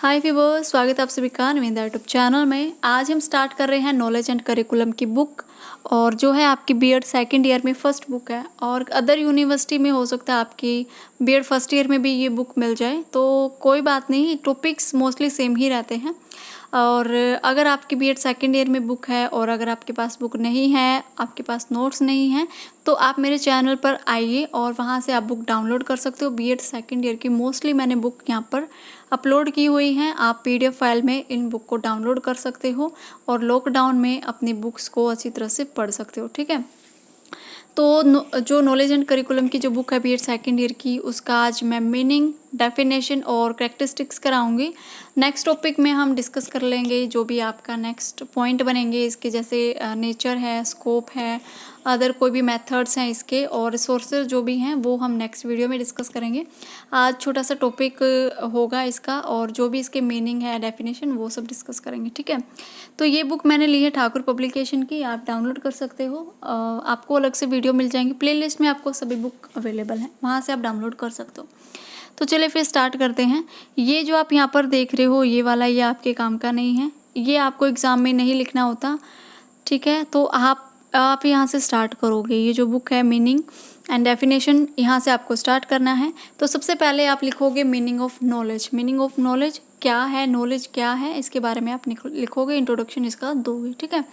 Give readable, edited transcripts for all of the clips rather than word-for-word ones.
हाय viewers, स्वागत है आप सभी का नविंदा यूट्यूब चैनल में। आज हम स्टार्ट कर रहे हैं नॉलेज एंड करिकुलम की बुक, और जो है आपकी बीएड सेकंड ईयर में फर्स्ट बुक है, और अदर यूनिवर्सिटी में हो सकता है आपकी बीएड फर्स्ट ईयर में भी ये बुक मिल जाए, तो कोई बात नहीं, टॉपिक्स मोस्टली सेम ही रहते हैं। और अगर आपकी बीएड सेकंड ईयर में बुक है और अगर आपके पास बुक नहीं है, आपके पास नोट्स नहीं हैं, तो आप मेरे चैनल पर आइए और वहाँ से आप बुक डाउनलोड कर सकते हो। बीएड सेकंड ईयर की मोस्टली मैंने बुक यहाँ पर अपलोड की हुई हैं। आप पीडीएफ फाइल में इन बुक को डाउनलोड कर सकते हो और लॉकडाउन में अपनी बुक्स को अच्छी तरह से पढ़ सकते हो, ठीक है। तो जो नॉलेज एंड करिकुलम की जो बुक है बीएड सेकंड ईयर की, उसका आज मैं मीनिंग, डेफिनेशन और कैरेक्टरिस्टिक्स कराऊंगी। नेक्स्ट टॉपिक में हम डिस्कस कर लेंगे जो भी आपका नेक्स्ट पॉइंट बनेंगे इसके, जैसे नेचर है, स्कोप है, अदर कोई भी मेथड्स हैं इसके, और रिसोर्सेज जो भी हैं वो हम नेक्स्ट वीडियो में डिस्कस करेंगे। आज छोटा सा टॉपिक होगा इसका, और जो भी इसके मीनिंग है, डेफिनेशन, वो सब डिस्कस करेंगे, ठीक है। तो ये बुक मैंने ली है ठाकुर पब्लिकेशन की, आप डाउनलोड कर सकते हो। आपको अलग से वीडियो मिल जाएंगी, प्लेलिस्ट में आपको सभी बुक अवेलेबल हैं, वहाँ से आप डाउनलोड कर सकते हो। तो चलिए फिर स्टार्ट करते हैं। ये जो आप यहाँ पर देख रहे हो, ये वाला, ये आपके काम का नहीं है, ये आपको एग्ज़ाम में नहीं लिखना होता, ठीक है। तो आप यहाँ से स्टार्ट करोगे। ये जो बुक है मीनिंग एंड डेफिनेशन, यहाँ से आपको स्टार्ट करना है। तो सबसे पहले आप लिखोगे meaning of knowledge. Meaning of knowledge क्या है, नॉलेज क्या है, इसके बारे में आप लिखोगे, इंट्रोडक्शन इसका दोगे, ठीक है।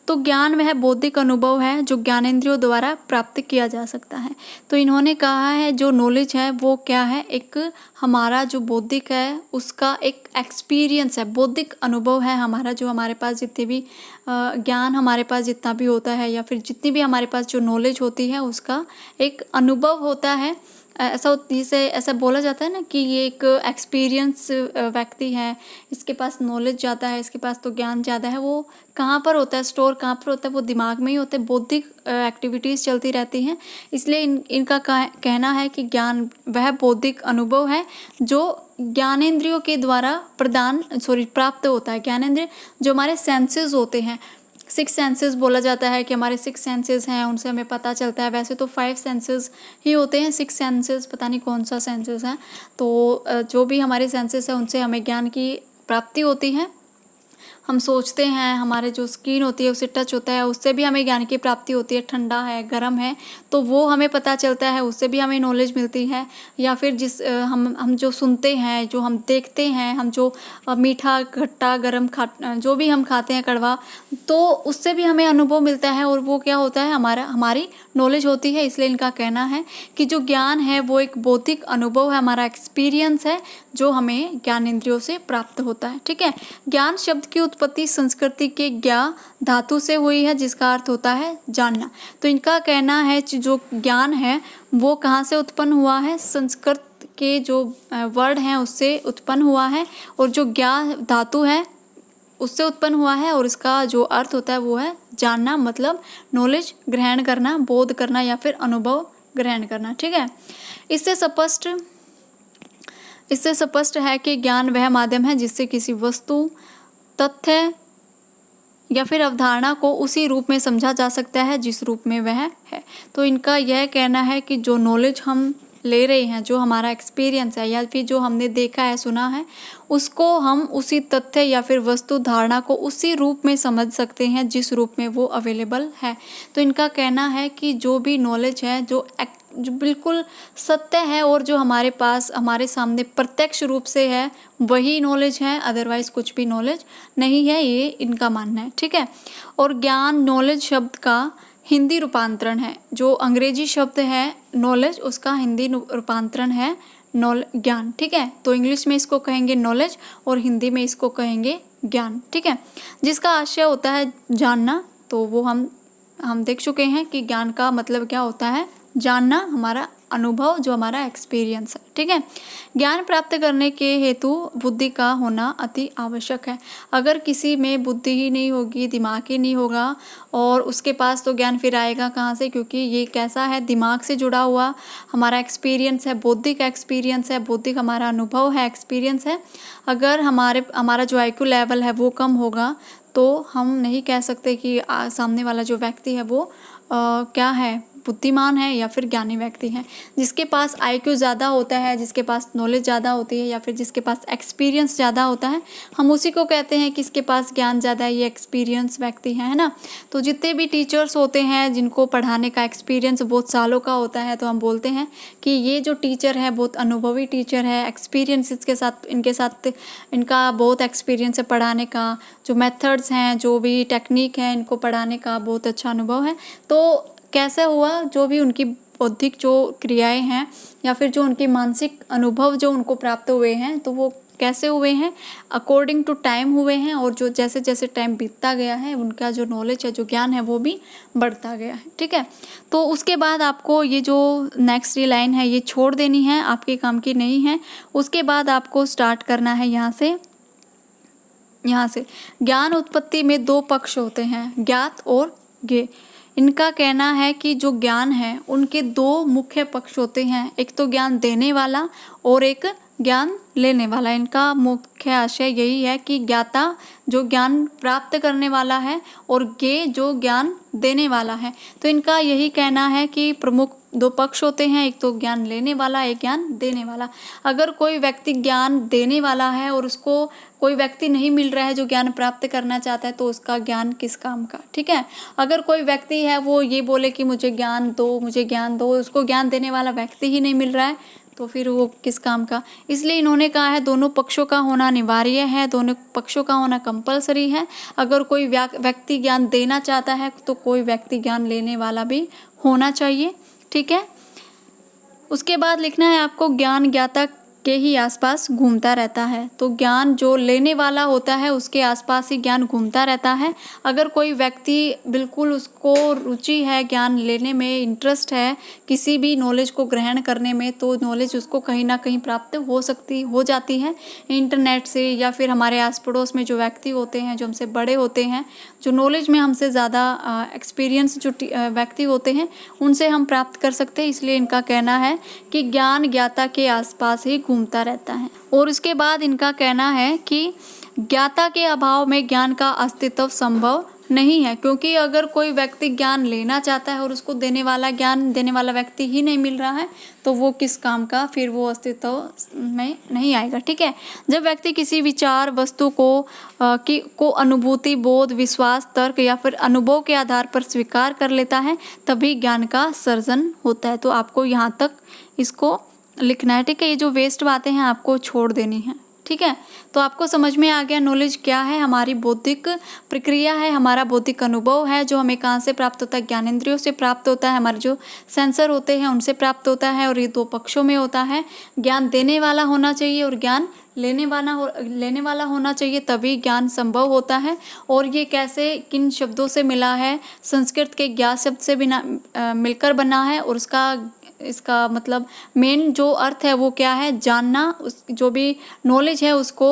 तो ज्ञान वह बौद्धिक अनुभव है जो ज्ञानेंद्रियों द्वारा प्राप्त किया जा सकता है। तो इन्होंने कहा है जो नॉलेज है वो क्या है, एक हमारा जो बौद्धिक है उसका एक एक्सपीरियंस है, बौद्धिक अनुभव है हमारा, जो हमारे पास जितने भी ज्ञान हमारे पास जितना भी होता है, या फिर जितनी भी हमारे पास जो नॉलेज होती है उसका एक अनुभव होता है। जैसे ऐसा बोला जाता है ना कि ये एक एक्सपीरियंस व्यक्ति है, इसके पास नॉलेज ज़्यादा है, इसके पास तो ज्ञान ज़्यादा है। वो कहाँ पर होता है, स्टोर कहाँ पर होता है, वो दिमाग में ही होता है। बौद्धिक एक्टिविटीज़ चलती रहती हैं, इसलिए इनका कहना है कि ज्ञान वह बौद्धिक अनुभव है जो ज्ञानेंद्रियों के द्वारा प्राप्त होता है। ज्ञानेंद्रिय जो हमारे सेंसेस होते हैं, 6 सेंसेस बोला जाता है कि हमारे 6 सेंसेस हैं, उनसे हमें पता चलता है। वैसे तो 5 सेंसेस ही होते हैं, 6 सेंसेस पता नहीं कौन सा सेंसेस है। तो जो भी हमारे सेंसेस हैं उनसे हमें ज्ञान की प्राप्ति होती है। हम सोचते हैं, हमारे जो स्किन होती है उससे टच होता है, उससे भी हमें ज्ञान की प्राप्ति होती है। ठंडा है, गर्म है, तो वो हमें पता चलता है, उससे भी हमें नॉलेज मिलती है। या फिर हम जो सुनते हैं, जो हम देखते हैं, हम जो मीठा, खट्टा, गर्म जो भी हम खाते हैं, कड़वा, तो उससे भी हमें अनुभव मिलता है, और वो क्या होता है, हमारी नॉलेज होती है। इसलिए इनका कहना है कि जो ज्ञान है वो एक बौद्धिक अनुभव है, हमारा एक्सपीरियंस है जो हमें ज्ञानेंद्रियों से प्राप्त होता है, ठीक है। ज्ञान शब्द की उत्पत्ति संस्कृति के ज्ञा धातु से हुई है, जिसका अर्थ होता है जानना। तो इनका कहना है जो ज्ञान है वो कहाँ से उत्पन्न हुआ है, संस्कृत के जो वर्ड हैं उससे उत्पन्न हुआ है, और जो ज्ञा धातु है उससे उत्पन्न हुआ है, और इसका जो अर्थ होता है वो है जानना, मतलब नॉलेज ग्रहण करना, बोध करना, या फिर अनुभव ग्रहण करना, ठीक है। इससे स्पष्ट है कि ज्ञान वह माध्यम है जिससे किसी वस्तु, तथ्य या फिर अवधारणा को उसी रूप में समझा जा सकता है जिस रूप में वह है। तो इनका यह कहना है कि जो नॉलेज हम ले रहे हैं, जो हमारा एक्सपीरियंस है, या फिर जो हमने देखा है, सुना है, उसको हम उसी तथ्य या फिर वस्तु, धारणा को उसी रूप में समझ सकते हैं जिस रूप में वो अवेलेबल है। तो इनका कहना है कि जो भी नॉलेज है जो बिल्कुल सत्य है और जो हमारे पास, हमारे सामने प्रत्यक्ष रूप से है, वही नॉलेज है, अदरवाइज कुछ भी नॉलेज नहीं है, ये इनका मानना है, ठीक है। और ज्ञान, नॉलेज शब्द का हिंदी रूपांतरण है। जो अंग्रेजी शब्द है नॉलेज, उसका हिंदी रूपांतरण है ज्ञान, ठीक है। तो इंग्लिश में इसको कहेंगे नॉलेज और हिंदी में इसको कहेंगे ज्ञान, ठीक है, जिसका आशय होता है जानना। तो वो हम देख चुके हैं कि ज्ञान का मतलब क्या होता है, जानना, हमारा अनुभव, जो हमारा एक्सपीरियंस है, ठीक है। ज्ञान प्राप्त करने के हेतु बुद्धि का होना अति आवश्यक है। अगर किसी में बुद्धि ही नहीं होगी, दिमाग ही नहीं होगा, और उसके पास तो ज्ञान फिर आएगा कहाँ से, क्योंकि ये कैसा है, दिमाग से जुड़ा हुआ हमारा एक्सपीरियंस है, बौद्धिक एक्सपीरियंस है, बौद्धिक हमारा अनुभव है, एक्सपीरियंस है। अगर हमारा जो IQ लेवल है वो कम होगा, तो हम नहीं कह सकते कि सामने वाला जो व्यक्ति है वो क्या है, बुद्धिमान है या फिर ज्ञानी व्यक्ति है। जिसके पास आईक्यू ज़्यादा होता है, जिसके पास नॉलेज ज़्यादा होती है या फिर जिसके पास एक्सपीरियंस ज़्यादा होता है, हम उसी को कहते हैं कि इसके पास ज्ञान ज़्यादा है, ये एक्सपीरियंस व्यक्ति है ना। तो जितने भी टीचर्स होते हैं जिनको पढ़ाने का एक्सपीरियंस बहुत सालों का होता है, तो हम बोलते हैं कि ये जो टीचर है बहुत अनुभवी टीचर है, एक्सपीरियंस इनके साथ इनका बहुत एक्सपीरियंस है पढ़ाने का, जो मेथड्स हैं, जो भी टेक्निक है, इनको पढ़ाने का बहुत अच्छा अनुभव है। तो कैसे हुआ, जो भी उनकी बौद्धिक जो क्रियाएं हैं या फिर जो उनके मानसिक अनुभव जो उनको प्राप्त हुए हैं, तो वो कैसे हुए हैं, अकॉर्डिंग टू टाइम हुए हैं। और जो जैसे जैसे टाइम बीतता गया है, उनका जो नॉलेज है, जो ज्ञान है, वो भी बढ़ता गया है। ठीक है, तो उसके बाद आपको ये जो नेक्स्ट ये लाइन है ये छोड़ देनी है, आपके काम की नहीं है। उसके बाद आपको स्टार्ट करना है यहाँ से ज्ञान उत्पत्ति में दो पक्ष होते हैं, ज्ञात और ज्ञेय। इनका कहना है कि जो ज्ञान है उनके दो मुख्य पक्ष होते हैं, एक तो ज्ञान देने वाला और एक ज्ञान लेने वाला। इनका मुख्य आशय यही है कि ज्ञाता जो ज्ञान प्राप्त करने वाला है और ज्ञेय जो ज्ञान देने वाला है। तो इनका यही कहना है कि प्रमुख दो पक्ष होते हैं, एक तो ज्ञान लेने वाला, एक ज्ञान देने वाला। अगर कोई व्यक्ति ज्ञान देने वाला है और उसको कोई व्यक्ति नहीं मिल रहा है जो ज्ञान प्राप्त करना चाहता है, तो उसका ज्ञान किस काम का। ठीक है, अगर कोई व्यक्ति है वो ये बोले कि मुझे ज्ञान दो, मुझे ज्ञान दो, उसको ज्ञान देने वाला व्यक्ति ही नहीं मिल रहा है, तो फिर वो किस काम का। इसलिए इन्होंने कहा है दोनों पक्षों का होना अनिवार्य है, दोनों पक्षों का होना कंपलसरी है। अगर कोई व्यक्ति ज्ञान देना चाहता है तो कोई व्यक्ति ज्ञान लेने वाला भी होना चाहिए। ठीक है, उसके बाद लिखना है आपको ज्ञान ज्ञाता के ही आसपास घूमता रहता है। तो ज्ञान जो लेने वाला होता है उसके आसपास ही ज्ञान घूमता रहता है। अगर कोई व्यक्ति बिल्कुल उसको रुचि है, ज्ञान लेने में इंटरेस्ट है, किसी भी नॉलेज को ग्रहण करने में, तो नॉलेज उसको कहीं ना कहीं प्राप्त हो जाती है इंटरनेट से, या फिर हमारे आस पड़ोस में जो व्यक्ति होते हैं, जो हमसे बड़े होते हैं, जो नॉलेज में हमसे ज़्यादा एक्सपीरियंस जो व्यक्ति होते हैं, उनसे हम प्राप्त कर सकते हैं। इसलिए इनका कहना है कि ज्ञान ज्ञाता के आसपास ही घूमता रहता है। और उसके बाद इनका कहना है कि ज्ञाता के अभाव में ज्ञान का अस्तित्व संभव नहीं है, क्योंकि अगर कोई व्यक्ति ज्ञान लेना चाहता है और उसको ज्ञान देने वाला व्यक्ति ही नहीं मिल रहा है, तो वो किस काम का, फिर वो अस्तित्व में नहीं आएगा। ठीक है, जब व्यक्ति किसी विचार वस्तु को अनुभूति, बोध, विश्वास, तर्क या फिर अनुभव के आधार पर स्वीकार कर लेता है, तभी ज्ञान का सर्जन होता है। तो आपको यहाँ तक इसको लिखना है। ठीक है, ये जो वेस्ट बातें हैं आपको छोड़ देनी है। ठीक है, तो आपको समझ में आ गया नॉलेज क्या है, हमारी बौद्धिक प्रक्रिया है, हमारा बौद्धिक अनुभव है, जो हमें कहाँ से प्राप्त होता है, ज्ञानेंद्रियों से प्राप्त होता है, हमारे जो सेंसर होते हैं उनसे प्राप्त होता है। और ये दो पक्षों में होता है, ज्ञान देने वाला होना चाहिए और ज्ञान लेने वाला होना चाहिए, तभी ज्ञान संभव होता है। और ये कैसे, किन शब्दों से मिला है, संस्कृत के ज्ञात शब्द से मिलकर बना है। और इसका मतलब मेन जो अर्थ है वो क्या है, जानना, उस जो भी नॉलेज है उसको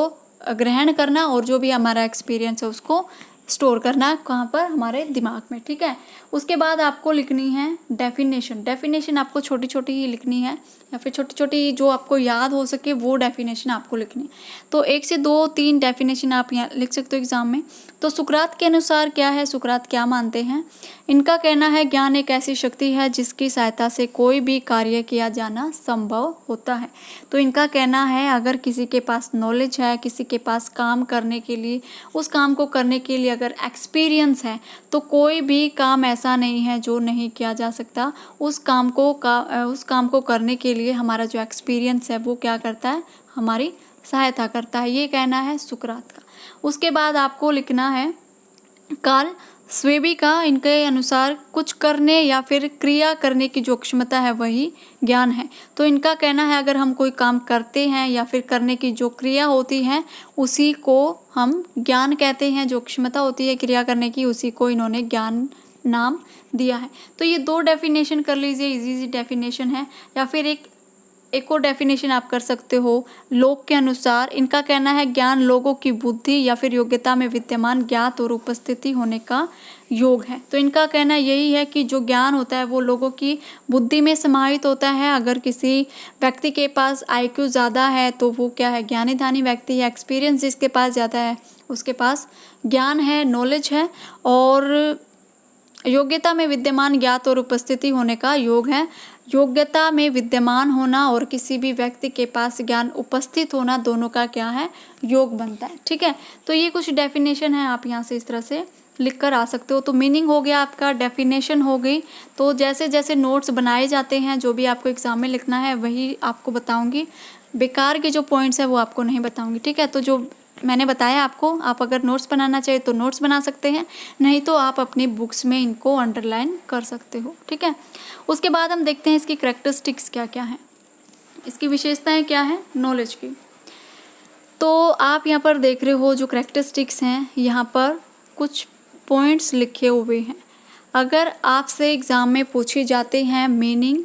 ग्रहण करना, और जो भी हमारा एक्सपीरियंस है उसको स्टोर करना, कहाँ पर, हमारे दिमाग में। ठीक है, उसके बाद आपको लिखनी है डेफिनेशन आपको छोटी छोटी ही लिखनी है, या फिर छोटी छोटी जो आपको याद हो सके वो डेफिनेशन आपको लिखनी है। तो 1 से 2 3 डेफिनेशन आप यहाँ लिख सकते हो एग्जाम में। तो सुकरात के अनुसार क्या है, सुकरात क्या मानते हैं, इनका कहना है ज्ञान एक ऐसी शक्ति है जिसकी सहायता से कोई भी कार्य किया जाना संभव होता है। तो इनका कहना है अगर किसी के पास नॉलेज है, किसी के पास काम करने के लिए, उस काम को करने के लिए अगर एक्सपीरियंस है, तो कोई भी काम ऐसा नहीं है जो नहीं किया जा सकता। उस काम को करने के लिए हमारा जो एक्सपीरियंस है वो क्या करता है, हमारी सहायता करता है। ये कहना है सुकरात का। उसके बाद आपको लिखना है कार्ल स्वेबी का, इनके अनुसार कुछ करने या फिर क्रिया करने की जो क्षमता है वही ज्ञान है। तो इनका कहना है अगर हम कोई काम करते हैं या फिर करने की जो क्रिया होती है उसी को हम ज्ञान कहते हैं, जो क्षमता होती है क्रिया करने की उसी को इन्होंने ज्ञान नाम दिया है। तो ये 2 डेफिनेशन कर लीजिए, इजी डेफिनेशन है। या फिर एक और डेफिनेशन आप कर सकते हो लोक के अनुसार। इनका कहना है ज्ञान लोगों की बुद्धि या फिर योग्यता में विद्यमान ज्ञात और उपस्थिति होने का योग है। तो इनका कहना यही है कि जो ज्ञान होता है वो लोगों की बुद्धि में समाहित होता है। अगर किसी व्यक्ति के पास IQ ज़्यादा है तो वो क्या है, ज्ञानी धानी व्यक्ति है। एक्सपीरियंस जिसके पास ज़्यादा है उसके पास ज्ञान है, नॉलेज है। और योग्यता में विद्यमान ज्ञात और उपस्थिति होने का योग है। योग्यता में विद्यमान होना और किसी भी व्यक्ति के पास ज्ञान उपस्थित होना, दोनों का क्या है, योग बनता है। ठीक है, तो ये कुछ डेफिनेशन है, आप यहाँ से इस तरह से लिख कर आ सकते हो। तो मीनिंग हो गया आपका, डेफिनेशन हो गई। तो जैसे जैसे नोट्स बनाए जाते हैं, जो भी आपको एग्जाम में लिखना है वही आपको बताऊंगी। बेकार के जो पॉइंट्स है वो आपको नहीं बताऊंगी। ठीक है, तो जो मैंने बताया आपको, आप अगर नोट्स बनाना चाहिए तो नोट्स बना सकते हैं, नहीं तो आप अपनी बुक्स में इनको अंडरलाइन कर सकते हो। ठीक है, उसके बाद हम देखते हैं इसकी कैरेक्टरिस्टिक्स क्या क्या हैं, इसकी विशेषताएं क्या हैं नॉलेज की। तो आप यहाँ पर देख रहे हो जो कैरेक्टरिस्टिक्स हैं, यहाँ पर कुछ पॉइंट्स लिखे हुए हैं। अगर आपसे एग्ज़ाम में पूछे जाते हैं मीनिंग,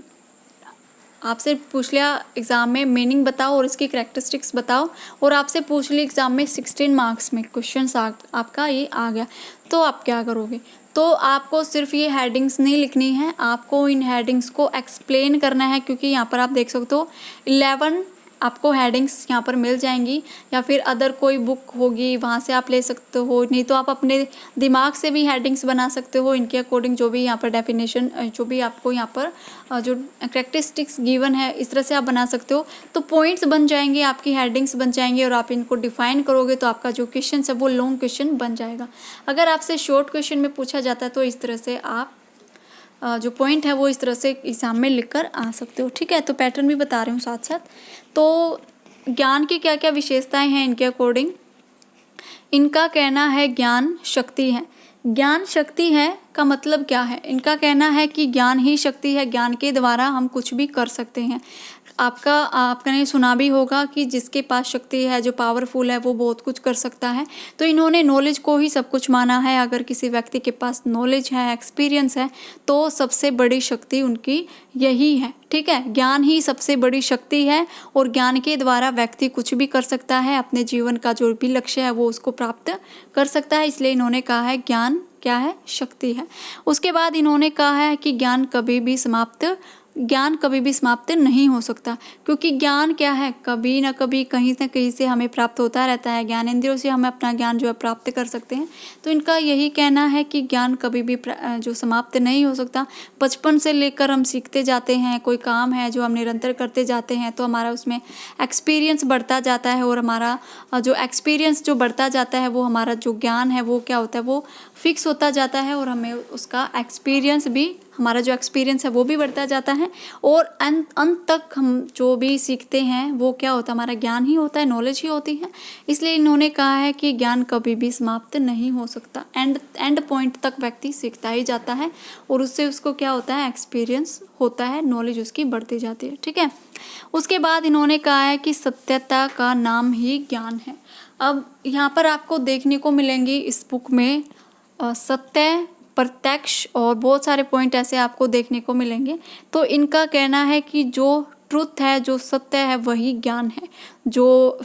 आपसे पूछ लिया एग्ज़ाम में मीनिंग बताओ और इसकी कैरेक्टरिस्टिक्स बताओ, और आपसे पूछ लिया एग्ज़ाम में 16 मार्क्स में क्वेश्चन आपका ये आ गया, तो आप क्या करोगे? तो आपको सिर्फ ये हेडिंग्स नहीं लिखनी है, आपको इन हेडिंग्स को एक्सप्लेन करना है। क्योंकि यहाँ पर आप देख सकते हो 11 आपको हेडिंग्स यहाँ पर मिल जाएंगी, या फिर अदर कोई बुक होगी वहाँ से आप ले सकते हो, नहीं तो आप अपने दिमाग से भी हेडिंग्स बना सकते हो इनके अकॉर्डिंग, जो भी यहाँ पर डेफिनेशन, जो भी आपको यहाँ पर जो कैरेक्टरिस्टिक्स गिवन है, इस तरह से आप बना सकते हो। तो पॉइंट्स बन जाएंगे, आपकी हेडिंग्स बन जाएंगे, और आप इनको डिफाइन करोगे तो आपका जो क्वेश्चन है वो लॉन्ग क्वेश्चन बन जाएगा। अगर आपसे शॉर्ट क्वेश्चन में पूछा जाता है तो इस तरह से आप जो पॉइंट है वो इस तरह से एग्जाम में लिख कर आ सकते हो। ठीक है, तो पैटर्न भी बता रही हूँ साथ साथ। तो ज्ञान की क्या क्या विशेषताएं हैं इनके अकॉर्डिंग, इनका कहना है ज्ञान शक्ति है। ज्ञान शक्ति है का मतलब क्या है? इनका कहना है कि ज्ञान ही शक्ति है, ज्ञान के द्वारा हम कुछ भी कर सकते हैं। आपने सुना भी होगा कि जिसके पास शक्ति है, जो पावरफुल है, वो बहुत कुछ कर सकता है। तो इन्होंने नॉलेज को ही सब कुछ माना है। अगर किसी व्यक्ति के पास नॉलेज है, एक्सपीरियंस है, तो सबसे बड़ी शक्ति उनकी यही है। ठीक है, ज्ञान ही सबसे बड़ी शक्ति है, और ज्ञान के द्वारा व्यक्ति कुछ भी कर सकता है, अपने जीवन का जो भी लक्ष्य है वो उसको प्राप्त कर सकता है। इसलिए इन्होंने कहा है ज्ञान क्या है, शक्ति है। उसके बाद इन्होंने कहा है कि ज्ञान कभी भी समाप्त नहीं हो सकता, क्योंकि ज्ञान क्या है, कभी ना कभी कहीं ना कहीं से हमें प्राप्त होता रहता है। ज्ञान इंद्रियों से हम अपना ज्ञान जो है प्राप्त कर सकते हैं। तो इनका यही कहना है कि ज्ञान कभी भी जो समाप्त नहीं हो सकता। बचपन से लेकर हम सीखते जाते हैं, कोई काम है जो हम निरंतर करते जाते हैं, तो हमारा उसमें एक्सपीरियंस बढ़ता जाता है, और हमारा जो एक्सपीरियंस जो बढ़ता जाता है वो हमारा जो ज्ञान है वो क्या होता है, वो फिक्स होता जाता है, और हमें उसका एक्सपीरियंस भी, हमारा जो एक्सपीरियंस है वो भी बढ़ता जाता है, और अंत तक हम जो भी सीखते हैं वो क्या होता है, हमारा ज्ञान ही होता है, नॉलेज ही होती है। इसलिए इन्होंने कहा है कि ज्ञान कभी भी समाप्त नहीं हो सकता। एंड पॉइंट तक व्यक्ति सीखता ही जाता है, और उससे उसको क्या होता है, एक्सपीरियंस होता है, नॉलेज उसकी बढ़ती जाती है। ठीक है, उसके बाद इन्होंने कहा है कि सत्यता का नाम ही ज्ञान है। अब यहाँ पर आपको देखने को मिलेंगी इस बुक में सत्य, प्रत्यक्ष और बहुत सारे पॉइंट ऐसे आपको देखने को मिलेंगे। तो इनका कहना है कि जो ट्रुथ है, जो सत्य है, वही ज्ञान है। जो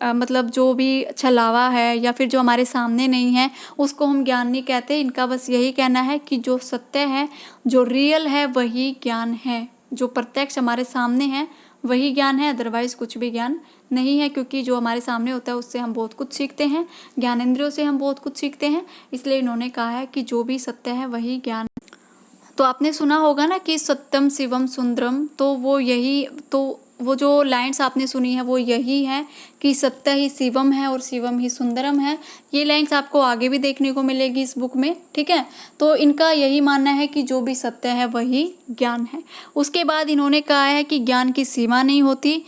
मतलब जो भी छलावा है या फिर जो हमारे सामने नहीं है उसको हम ज्ञान नहीं कहते। इनका बस यही कहना है कि जो सत्य है, जो रियल है, वही ज्ञान है। जो प्रत्यक्ष हमारे सामने है वही ज्ञान है, अदरवाइज कुछ भी ज्ञान नहीं है। क्योंकि जो हमारे सामने होता है उससे हम बहुत कुछ सीखते हैं, ज्ञानेंद्रियों से हम बहुत कुछ सीखते हैं। इसलिए इन्होंने कहा है कि जो भी सत्य है वही ज्ञान। तो आपने सुना होगा ना कि सत्यम शिवम सुंदरम, तो वो जो लाइन्स आपने सुनी है वो यही है कि सत्य ही शिवम है और शिवम ही सुंदरम है। ये लाइन्स आपको आगे भी देखने को मिलेगी इस बुक में। ठीक है, तो इनका यही मानना है कि जो भी सत्य है वही ज्ञान है। उसके बाद इन्होंने कहा है कि ज्ञान की सीमा नहीं होती,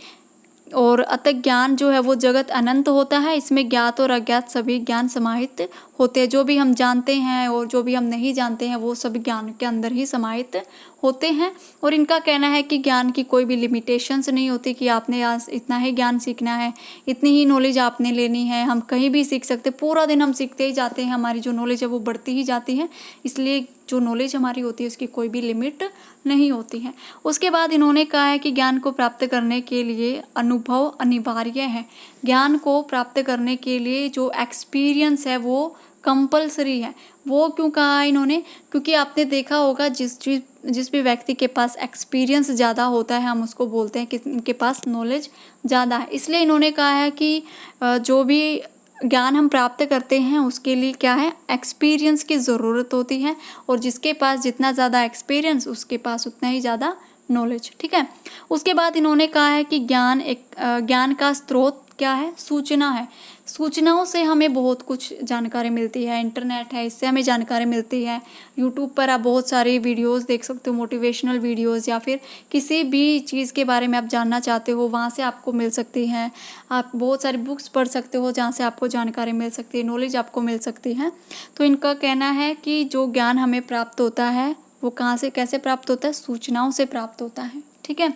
और अतः ज्ञान जो है वो जगत अनंत होता है। इसमें ज्ञात और अज्ञात सभी ज्ञान समाहित होते हैं। जो भी हम जानते हैं और जो भी हम नहीं जानते हैं वो सब ज्ञान के अंदर ही समाहित होते हैं। और इनका कहना है कि ज्ञान की कोई भी लिमिटेशंस नहीं होती कि आपने आज इतना ही ज्ञान सीखना है, इतनी ही नॉलेज आपने लेनी है। हम कहीं भी सीख सकते, पूरा दिन हम सीखते ही जाते हैं, हमारी जो नॉलेज है वो बढ़ती ही जाती है। इसलिए जो नॉलेज हमारी होती है उसकी कोई भी लिमिट नहीं होती है। उसके बाद इन्होंने कहा है कि ज्ञान को प्राप्त करने के लिए अनुभव अनिवार्य है। ज्ञान को प्राप्त करने के लिए जो एक्सपीरियंस है वो कंपलसरी है। वो क्यों कहा इन्होंने? क्योंकि आपने देखा होगा जिस भी व्यक्ति के पास एक्सपीरियंस ज़्यादा होता है हम उसको बोलते हैं कि इनके पास नॉलेज ज़्यादा है। इसलिए इन्होंने कहा है कि जो भी ज्ञान हम प्राप्त करते हैं उसके लिए क्या है, एक्सपीरियंस की ज़रूरत होती है, और जिसके पास जितना ज़्यादा एक्सपीरियंस उसके पास उतना ही ज़्यादा नॉलेज। ठीक है। उसके बाद इन्होंने कहा है कि ज्ञान का स्रोत क्या है, सूचना है। सूचनाओं से हमें बहुत कुछ जानकारी मिलती है, इंटरनेट है, इससे हमें जानकारी मिलती है। यूट्यूब पर आप बहुत सारी वीडियोस देख सकते हो, मोटिवेशनल वीडियोस, या फिर किसी भी चीज़ के बारे में आप जानना चाहते हो वहाँ से आपको मिल सकती हैं। आप बहुत सारी बुक्स पढ़ सकते हो जहाँ से आपको जानकारी मिल सकती है, नॉलेज आपको मिल सकती है। तो इनका कहना है कि जो ज्ञान हमें प्राप्त होता है वो कहाँ से कैसे प्राप्त होता है, सूचनाओं से प्राप्त होता है। ठीक है।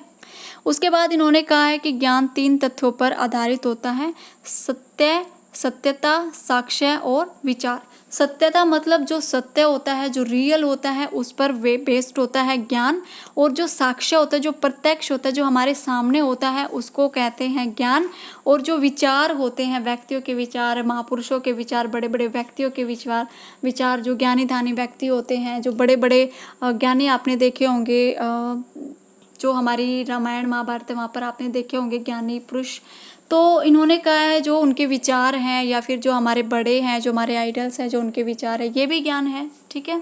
उसके बाद इन्होंने कहा है कि ज्ञान 3 तथ्यों पर आधारित होता है, सत्य, सत्यता, साक्ष्य और विचार। सत्यता मतलब जो सत्य होता है, जो रियल होता है, उस पर वे बेस्ड होता है ज्ञान। और जो साक्ष्य होता है, जो प्रत्यक्ष होता है, जो हमारे सामने होता है, उसको कहते हैं ज्ञान। और जो विचार होते हैं, व्यक्तियों के विचार, महापुरुषों के विचार, बड़े बड़े व्यक्तियों के विचार जो ज्ञानी धानी व्यक्ति होते हैं, जो बड़े बड़े ज्ञानी आपने देखे होंगे, जो हमारी रामायण महाभारत है वहाँ पर आपने देखे होंगे ज्ञानी पुरुष। तो इन्होंने कहा है जो उनके विचार हैं, या फिर जो हमारे बड़े हैं, जो हमारे आइडल्स हैं, जो उनके विचार है, ये भी ज्ञान है। ठीक है।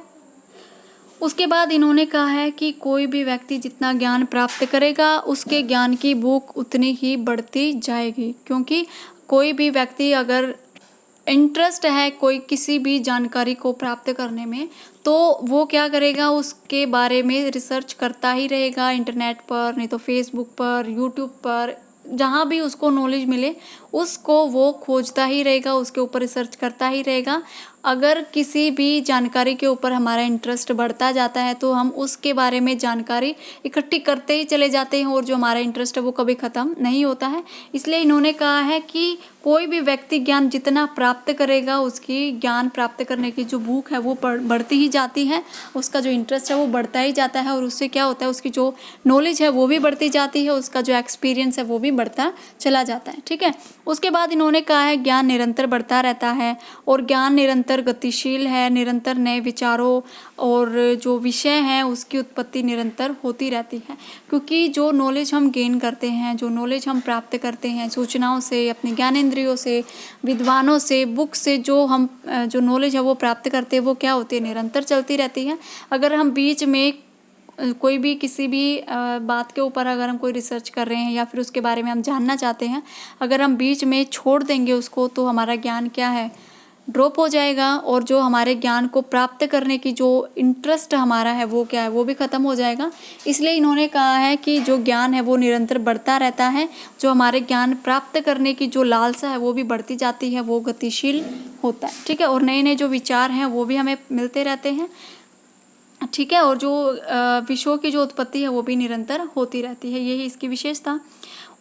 उसके बाद इन्होंने कहा है कि कोई भी व्यक्ति जितना ज्ञान प्राप्त करेगा उसके ज्ञान की भूख उतनी ही बढ़ती जाएगी, क्योंकि कोई भी व्यक्ति अगर इंटरेस्ट है कोई किसी भी जानकारी को प्राप्त करने में, तो वो क्या करेगा, उसके बारे में रिसर्च करता ही रहेगा, इंटरनेट पर, नहीं तो फेसबुक पर, यूट्यूब पर, जहाँ भी उसको नॉलेज मिले उसको वो खोजता ही रहेगा, उसके ऊपर रिसर्च करता ही रहेगा। अगर किसी भी जानकारी के ऊपर हमारा इंटरेस्ट बढ़ता जाता है तो हम उसके बारे में जानकारी इकट्ठी करते ही चले जाते हैं, और जो हमारा इंटरेस्ट है वो कभी ख़त्म नहीं होता है। इसलिए इन्होंने कहा है कि कोई भी व्यक्ति ज्ञान जितना प्राप्त करेगा उसकी ज्ञान प्राप्त करने की जो भूख है वो बढ़ती ही जाती है, उसका जो इंटरेस्ट है वो बढ़ता ही जाता है, और उससे क्या होता है, उसकी जो नॉलेज है वो भी बढ़ती जाती है, उसका जो एक्सपीरियंस है वो भी बढ़ता चला जाता है। ठीक है। उसके बाद इन्होंने कहा है ज्ञान निरंतर बढ़ता रहता है, और ज्ञान निरंतर गतिशील है, निरंतर नए विचारों और जो विषय हैं उसकी उत्पत्ति निरंतर होती रहती है। क्योंकि जो नॉलेज हम गेन करते हैं, जो नॉलेज हम प्राप्त करते हैं सूचनाओं से, अपने ज्ञानेंद्रियों से, विद्वानों से, बुक से, जो नॉलेज है वो प्राप्त करते हैं, वो क्या होती है, निरंतर चलती रहती है। अगर हम बीच में कोई भी किसी भी बात के ऊपर अगर हम कोई रिसर्च कर रहे हैं या फिर उसके बारे में हम जानना चाहते हैं, अगर हम बीच में छोड़ देंगे उसको, तो हमारा ज्ञान क्या है, ड्रॉप हो जाएगा, और जो हमारे ज्ञान को प्राप्त करने की जो इंटरेस्ट हमारा है वो क्या है, वो भी ख़त्म हो जाएगा। इसलिए इन्होंने कहा है कि जो ज्ञान है वो निरंतर बढ़ता रहता है, जो हमारे ज्ञान प्राप्त करने की जो लालसा है वो भी बढ़ती जाती है, वो गतिशील होता है। ठीक है। और नए नए जो विचार हैं वो भी हमें मिलते रहते हैं। ठीक है। और जो विषयों की जो उत्पत्ति है वो भी निरंतर होती रहती है, यही इसकी विशेषता।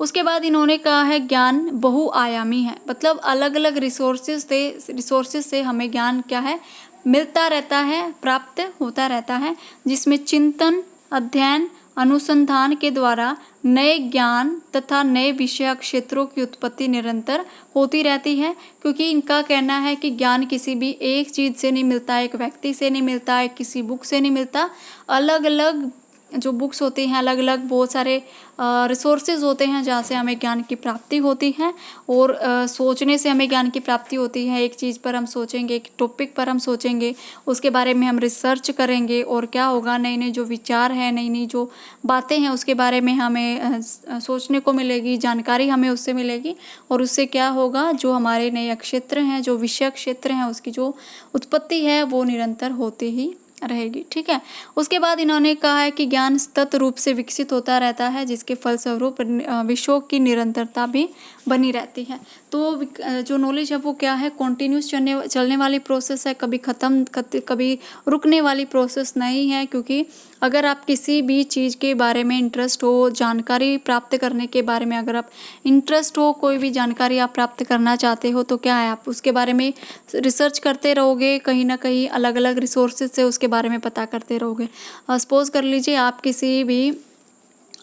उसके बाद इन्होंने कहा है ज्ञान बहुआयामी है, मतलब अलग अलग रिसोर्सेज से हमें ज्ञान क्या है, मिलता रहता है, प्राप्त होता रहता है, जिसमें चिंतन, अध्ययन, अनुसंधान के द्वारा नए ज्ञान तथा नए विषय क्षेत्रों की उत्पत्ति निरंतर होती रहती है। क्योंकि इनका कहना है कि ज्ञान किसी भी एक चीज़ से नहीं मिलता, एक व्यक्ति से नहीं मिलता, एक किसी बुक से नहीं मिलता, अलग अलग जो बुक्स होती हैं, अलग अलग बहुत सारे रिसोर्सेज होते हैं जहाँ से हमें ज्ञान की प्राप्ति होती है। और सोचने से हमें ज्ञान की प्राप्ति होती है, एक चीज़ पर हम सोचेंगे, एक टॉपिक पर हम सोचेंगे, उसके बारे में हम रिसर्च करेंगे, और क्या होगा, नई नई जो विचार हैं, नई नई जो बातें हैं उसके बारे में हमें सोचने को मिलेगी, जानकारी हमें उससे मिलेगी, और उससे क्या होगा, जो हमारे नए क्षेत्र हैं, जो विषय क्षेत्र हैं, उसकी जो उत्पत्ति है वो निरंतर होती ही रहेगी। ठीक है। उसके बाद इन्होंने कहा है कि ज्ञान सतत रूप से विकसित होता रहता है, जिसके फलस्वरूप विषयों की निरंतरता भी बनी रहती है। तो जो नॉलेज है वो क्या है, कॉन्टिन्यूस चलने वाली प्रोसेस है, कभी ख़त्म कभी रुकने वाली प्रोसेस नहीं है। क्योंकि अगर आप किसी भी चीज़ के बारे में इंटरेस्ट हो, जानकारी प्राप्त करने के बारे में अगर आप इंटरेस्ट हो, कोई भी जानकारी आप प्राप्त करना चाहते हो, तो क्या है, आप उसके बारे में रिसर्च करते रहोगे, कहीं ना कहीं अलग अलग रिसोर्सेज से उसके बारे में पता करते रहोगे। सपोज़ कर लीजिए आप किसी भी,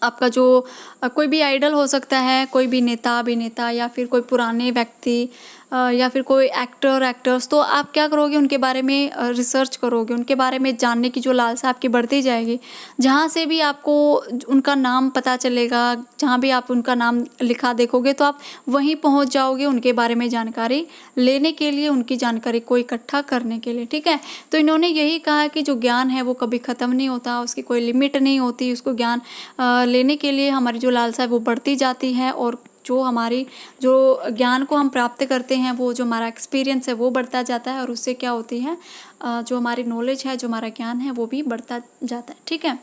आपका जो कोई भी आइडल हो सकता है, कोई भी नेता, अभिनेता, या फिर कोई पुराने व्यक्ति, या फिर कोई एक्टर्स, तो आप क्या करोगे, उनके बारे में रिसर्च करोगे, उनके बारे में जानने की जो लालसा आपकी बढ़ती जाएगी। जहाँ से भी आपको उनका नाम पता चलेगा, जहाँ भी आप उनका नाम लिखा देखोगे तो आप वहीं पहुँच जाओगे उनके बारे में जानकारी लेने के लिए, उनकी जानकारी को इकट्ठा करने के लिए, ठीक है। तो इन्होंने यही कहा कि जो ज्ञान है वो कभी ख़त्म नहीं होता, उसकी कोई लिमिट नहीं होती, उसको ज्ञान लेने के लिए हमारी जो लालसा है वो बढ़ती जाती है, और जो हमारी जो ज्ञान को हम प्राप्त करते हैं, वो जो हमारा एक्सपीरियंस है वो बढ़ता जाता है, और उससे क्या होती है, जो हमारी नॉलेज है, जो हमारा ज्ञान है वो भी बढ़ता जाता है, ठीक है।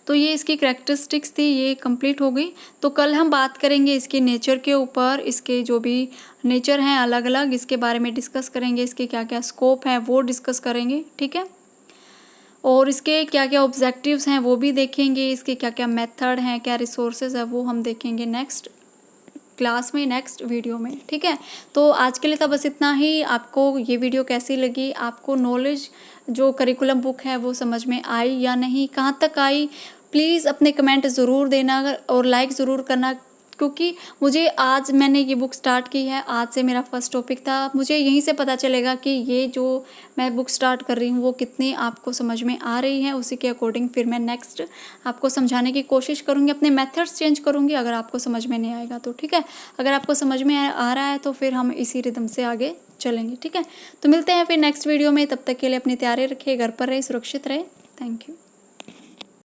तो ये इसकी करैक्टरिस्टिक्स थी, ये कंप्लीट हो गई। तो कल हम बात करेंगे इसके नेचर के ऊपर, इसके जो भी नेचर हैं अलग अलग, इसके बारे में डिस्कस करेंगे, इसके क्या क्या स्कोप हैं वो डिस्कस करेंगे, ठीक है। और इसके क्या क्या ऑब्जेक्टिव्स हैं वो भी देखेंगे, इसके क्या क्या मेथड हैं, क्या रिसोर्सेज है वो हम देखेंगे नेक्स्ट क्लास में, नेक्स्ट वीडियो में, ठीक है। तो आज के लिए तो बस इतना ही। आपको ये वीडियो कैसी लगी, आपको नॉलेज जो करिकुलम बुक है वो समझ में आई या नहीं, कहाँ तक आई, प्लीज़ अपने कमेंट ज़रूर देना और लाइक ज़रूर करना, क्योंकि मुझे आज मैंने ये बुक स्टार्ट की है, आज से मेरा फर्स्ट टॉपिक था, मुझे यहीं से पता चलेगा कि ये जो मैं बुक स्टार्ट कर रही हूँ वो कितनी आपको समझ में आ रही है। उसी के अकॉर्डिंग फिर मैं नेक्स्ट आपको समझाने की कोशिश करूँगी, अपने मेथड्स चेंज करूँगी अगर आपको समझ में नहीं आएगा तो, ठीक है। अगर आपको समझ में आ रहा है तो फिर हम इसी रिदम से आगे चलेंगे, ठीक है। तो मिलते हैं फिर नेक्स्ट वीडियो में, तब तक के लिए अपनी तैयारी रखिए, घर पर रहे, सुरक्षित रहे। Thank you.